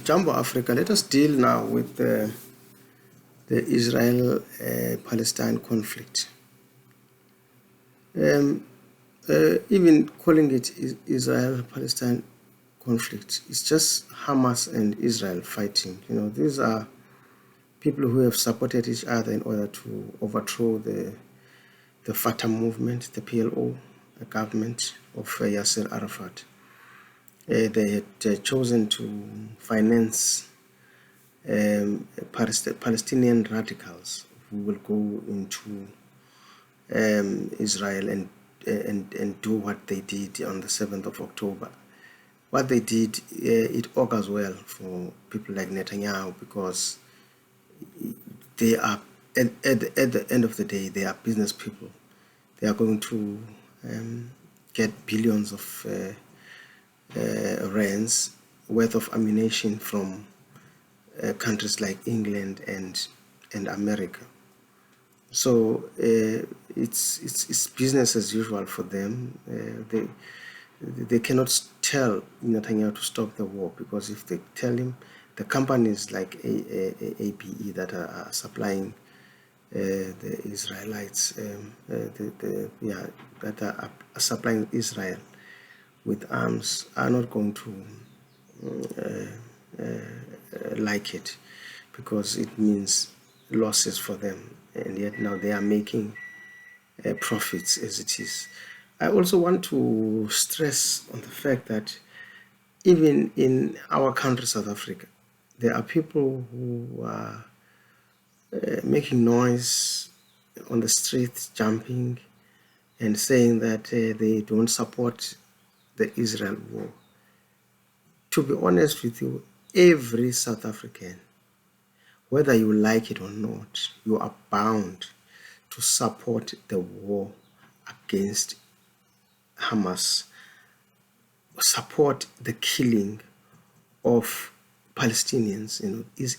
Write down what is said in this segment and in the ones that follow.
Jumbo Africa, let us deal now with the Israel-Palestine conflict. Even calling it Israel-Palestine conflict, it's just Hamas and Israel fighting. These are people who have supported each other in order to overthrow the Fatah movement, the PLO, the government of Yasser Arafat. They had chosen to finance Palestinian radicals who will go into Israel and do what they did on the 7th of October. What they did, it augurs well for people like Netanyahu, because they are, at the end of the day, they are business people. They are going to get billions of rands worth of ammunition from countries like England and America. So it's business as usual for them. They cannot tell Netanyahu to stop the war, because if they tell him, the companies like APE that are supplying the Israelites, that are supplying Israel with arms, are not going to like it, because it means losses for them, and yet now they are making profits as it is. I also want to stress on the fact that even in our country, South Africa, there are people who are making noise on the streets, jumping and saying that they don't support the Israel war. To be honest with you, every South African, whether you like it or not, you are bound to support the war against Hamas, support the killing of Palestinians.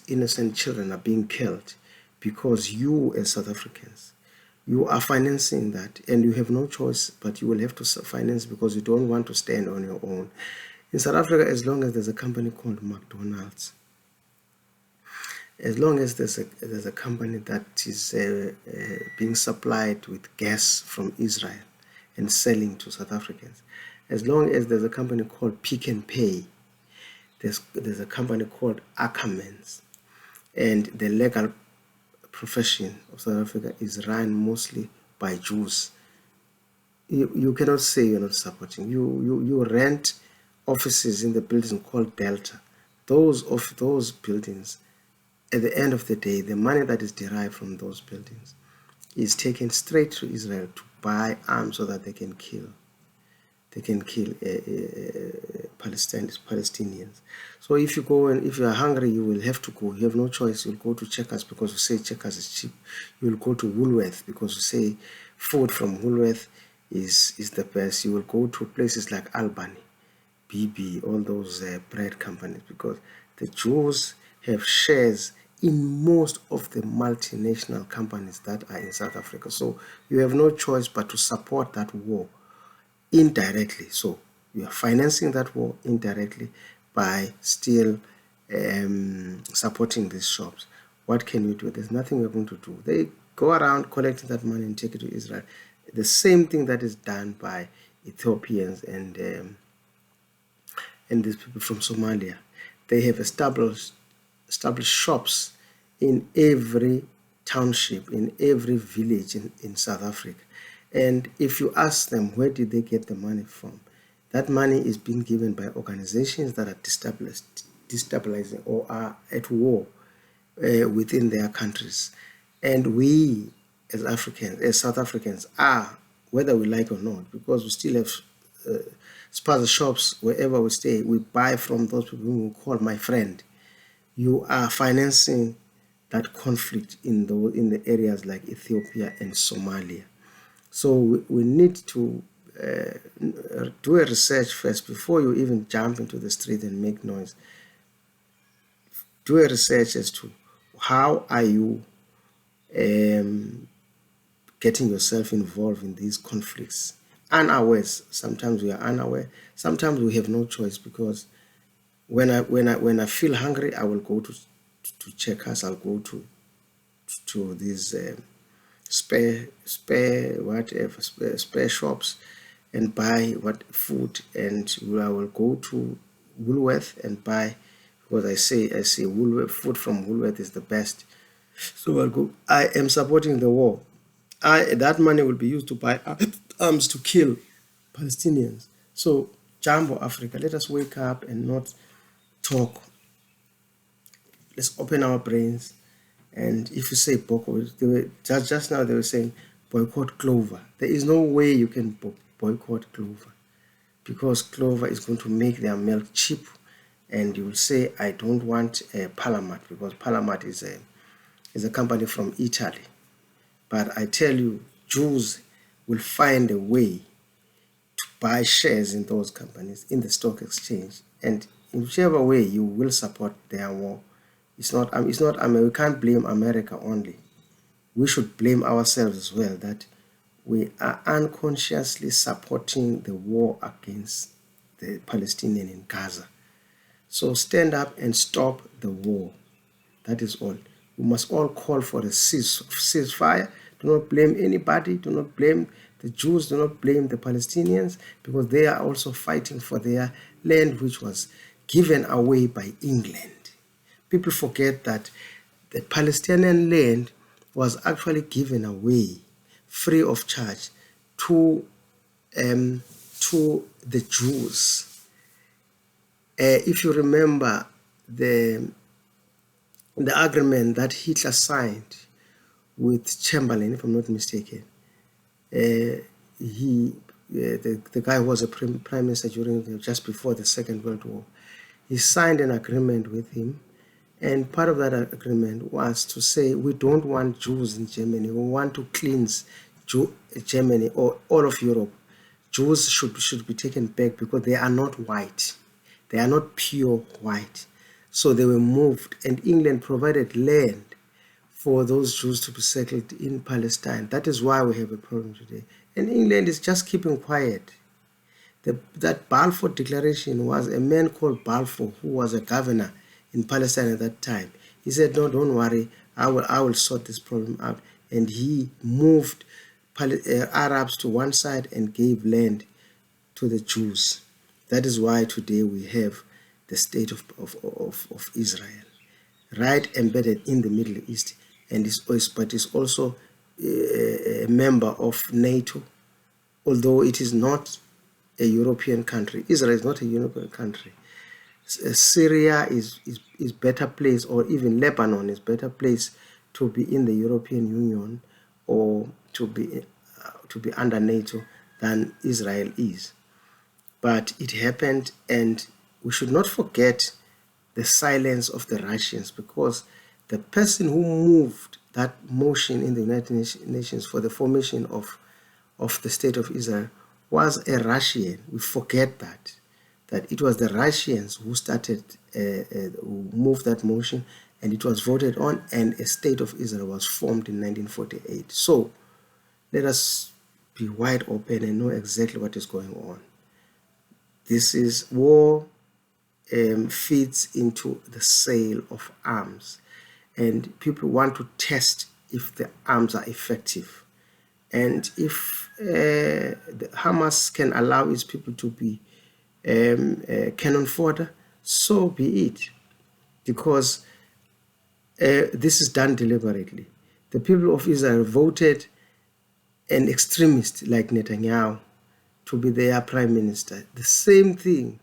Innocent children are being killed because you, as South Africans, you are financing that, and you have no choice, but you will have to finance because you don't want to stand on your own. In South Africa, as long as there's a company called McDonald's, as long as there's a company that is being supplied with gas from Israel and selling to South Africans, as long as there's a company called Pick and Pay, there's a company called Ackermans, and the legal profession of South Africa is run mostly by Jews. You cannot say you're not supporting. You rent offices in the building called Delta. Those buildings, at the end of the day, the money that is derived from those buildings is taken straight to Israel to buy arms so that they can kill Palestinians. So if you go, and if you are hungry, you will have to go. You have no choice. You'll go to Checkers because you say Checkers is cheap. You will go to Woolworth because you say food from Woolworth is the best. You will go to places like Albany, BB, all those bread companies, because the Jews have shares in most of the multinational companies that are in South Africa. So you have no choice but to support that war indirectly. So you are financing that war indirectly by still supporting these shops. What can you do? There's nothing we're going to do. They go around collecting that money and take it to Israel. The same thing that is done by Ethiopians and these people from Somalia. They have established shops in every township, in every village in South Africa. And if you ask them, where did they get the money from? That money is being given by organizations that are destabilizing or are at war within their countries. And we, as Africans, as South Africans, are, whether we like or not, because we still have spaza shops wherever we stay, we buy from those people who we call my friend. You are financing that conflict in the areas like Ethiopia and Somalia. So we need to do a research first before you even jump into the street and make noise. Do a research as to how are you getting yourself involved in these conflicts. Unawares. Sometimes we are unaware. Sometimes we have no choice because When I feel hungry, I will go to Checkers. I'll go to these spare shops and buy what food, and I will go to Woolworth and buy, because I say Woolworth food from Woolworth is the best. So I'll go. I am supporting the war. That money will be used to buy arms to kill Palestinians. So, Jambo Africa, let us wake up and not talk. Let's open our brains. And if you say just now they were saying boycott clover. There is no way you can boycott clover, because clover is going to make their milk cheap. And you will say, I don't want Palamat, because Palamat is a company from Italy. But I tell you, Jews will find a way to buy shares in those companies in the stock exchange, and in whichever way you will support their war. It's not. We can't blame America only. We should blame ourselves as well, that we are unconsciously supporting the war against the Palestinians in Gaza. So stand up and stop the war. That is all. We must all call for a ceasefire. Do not blame anybody. Do not blame the Jews. Do not blame the Palestinians, because they are also fighting for their land, which was given away by England. People forget that the Palestinian land was actually given away free of charge to the Jews. If you remember the agreement that Hitler signed with Chamberlain, if I'm not mistaken, the guy who was a prime minister just before the Second World War, he signed an agreement with him, and part of that agreement was to say, we don't want Jews in Germany. We want to cleanse Germany or all of Europe. Jews should be taken back, because they are not white. They are not pure white. So they were moved, and England provided land for those Jews to be settled in Palestine. That is why we have a problem today. And England is just keeping quiet. That Balfour Declaration was a man called Balfour, who was a governor in Palestine at that time. He said, no, don't worry, I will sort this problem out. And he moved Arabs to one side and gave land to the Jews. That is why today we have the state of Israel, right embedded in the Middle East, and but is also a member of NATO, although it is not a European country. Israel is not a European country. Syria is better placed, or even Lebanon is better placed to be in the European Union or to be under NATO than Israel is. But it happened, and we should not forget the silence of the Russians, because the person who moved that motion in the United Nations for the formation of the State of Israel was a Russian. We forget that it was the Russians who started, who moved that motion, and it was voted on, and a State of Israel was formed in 1948. So let us be wide open and know exactly what is going on. This is war. Feeds into the sale of arms, and people want to test if the arms are effective. And if Hamas can allow its people to be cannon fodder, so be it, because this is done deliberately. The people of Israel voted an extremist like Netanyahu to be their prime minister. The same thing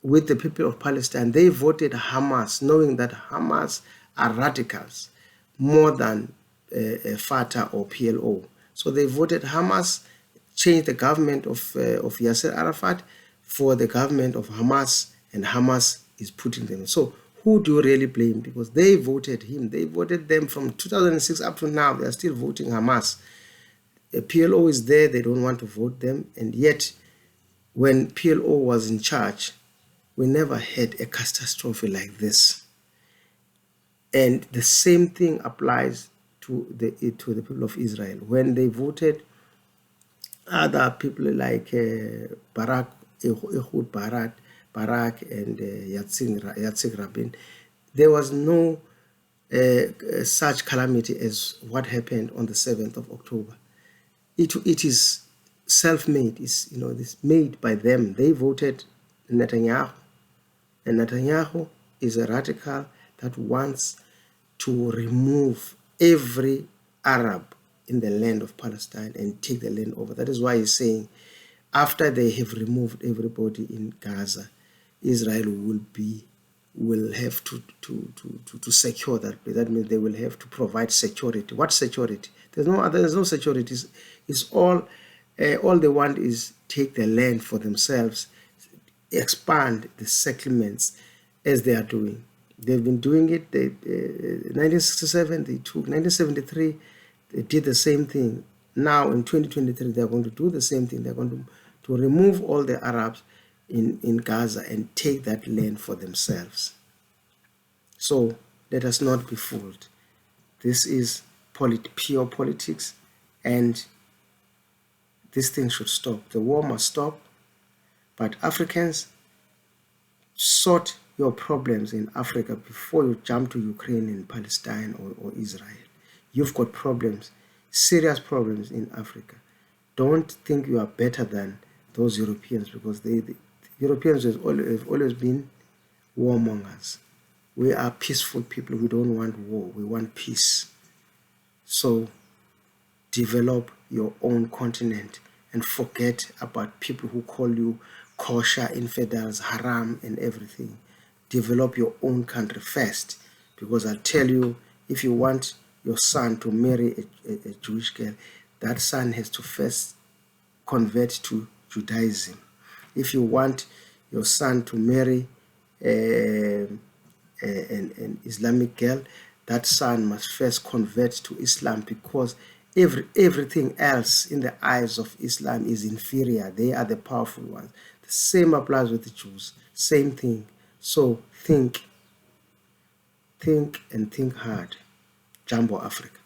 with the people of Palestine. They voted Hamas, knowing that Hamas are radicals more than Fatah or PLO. So they voted Hamas, changed the government of Yasser Arafat for the government of Hamas, and Hamas is putting them. So who do you really blame? Because they voted him. They voted them from 2006 up to now. They are still voting Hamas. PLO is there. They don't want to vote them. And yet, when PLO was in charge, we never had a catastrophe like this. And the same thing applies to the people of Israel. When they voted other people like Ehud Barak, Barak and Yitzhak Rabin, there was no such calamity as what happened on the 7th of October. It is self-made. It's, this made by them. They voted Netanyahu, and Netanyahu is a radical that wants to remove every Arab in the land of Palestine and take the land over. That is why he's saying, after they have removed everybody in Gaza, Israel will have to secure that place. That means they will have to provide security. What security? There's no security. It's all they want is take the land for themselves, expand the settlements as they are doing. They've been doing it. 1967 they took, 1973 they did the same thing. Now in 2023 they're going to do the same thing. They're going to remove all the Arabs in Gaza and take that land for themselves. So let us not be fooled. This is pure politics, and this thing should stop. The war must stop. But Africans, sort your problems in Africa before you jump to Ukraine and Palestine or Israel. You've got problems, serious problems in Africa. Don't think you are better than those Europeans, because the Europeans have always been warmongers. We are peaceful people. We don't want war. We want peace. So develop your own continent and forget about people who call you kosher, infidels, haram, and everything. Develop your own country first, because I'll tell you, if you want your son to marry a Jewish girl, that son has to first convert to Judaism. If you want your son to marry an Islamic girl, that son must first convert to Islam, because everything else in the eyes of Islam is inferior. They are the powerful ones. The same applies with the Jews. Same thing. So think and think hard. Jumbo Africa.